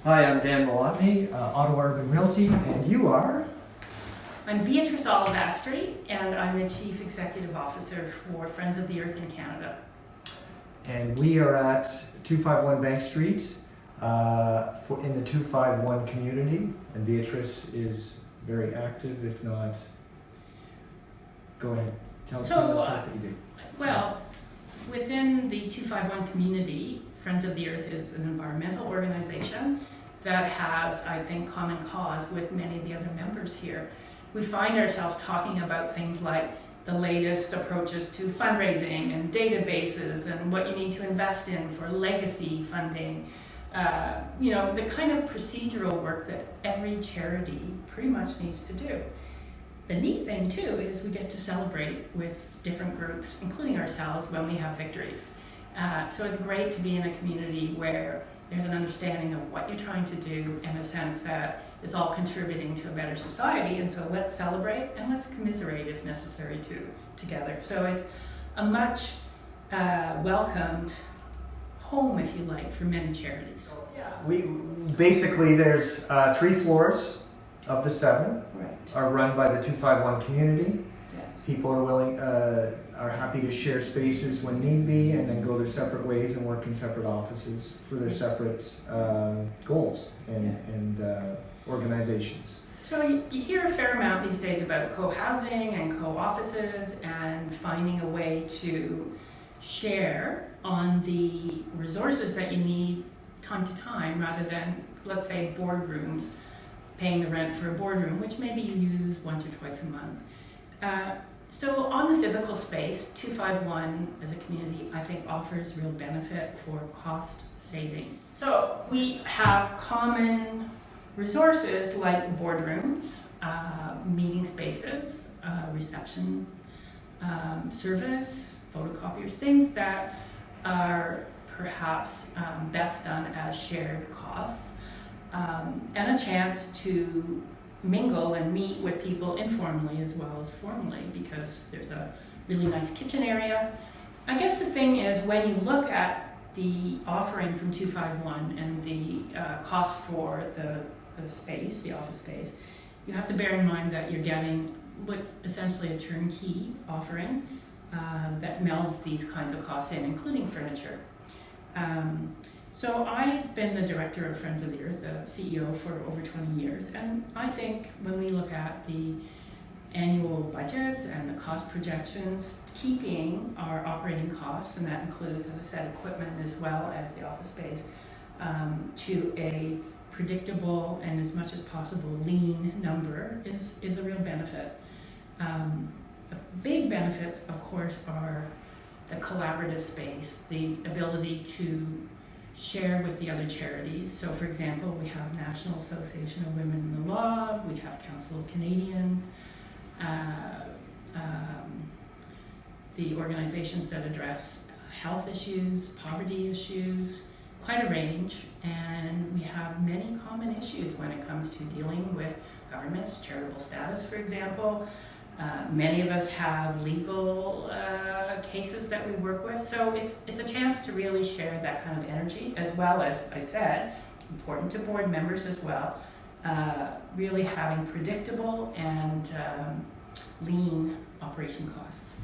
Hi, I'm Dan Malotny, Ottawa Urban Realty, and you are? I'm Beatrice Olivastri, and I'm the Chief Executive Officer for Friends of the Earth in Canada. And we are at 251 Bank Street in the 25One community, and Beatrice is very active, if not, go ahead, tell us what you do. Well, within the 25One community, Friends of the Earth is an environmental organization that has, I think, common cause with many of the other members here. We find ourselves talking about things like the latest approaches to fundraising and databases and what you need to invest in for legacy funding. The kind of procedural work that every charity pretty much needs to do. The neat thing too is we get to celebrate with different groups, including ourselves, when we have victories. So it's great to be in a community where there's an understanding of what you're trying to do and a sense that it's all contributing to a better society. And so let's celebrate and let's commiserate if necessary together. So it's a much welcomed home, if you like, for many charities. We basically, there's 3 floors of the 7 are run by the 251 community. Yes. People are willing, are happy to share spaces when need be, and then go their separate ways and work in separate offices for their separate goals and organizations. So you hear a fair amount these days about co-housing and co-offices and finding a way to share on the resources that you need time to time, rather than, let's say, boardrooms, paying the rent for a boardroom, which maybe you use once or twice a month. So on the physical space, 251 as a community, I think, offers real benefit for cost savings. So we have common resources like boardrooms, meeting spaces, reception service, photocopiers, things that are perhaps best done as shared costs, and a chance to mingle and meet with people informally as well as formally, because there's a really nice kitchen area. I guess the thing is, when you look at the offering from 251 and the cost for the space, the office space, you have to bear in mind that you're getting what's essentially a turnkey offering that melds these kinds of costs in, including furniture. So I've been the director of Friends of the Earth, the CEO, for over 20 years, and I think when we look at the annual budgets and the cost projections, keeping our operating costs, and that includes, as I said, equipment as well as the office space, to a predictable and as much as possible lean number is a real benefit. The big benefits, of course, are the collaborative space, the ability to share with the other charities. So, for example, we have National Association of Women in the Law, we have Council of Canadians, the organizations that address health issues, poverty issues, quite a range, and we have many common issues when it comes to dealing with governments, charitable status, for example. Many of us have legal cases that we work with, so it's a chance to really share that kind of energy, as well as, I said, important to board members as well, really having predictable and lean operation costs.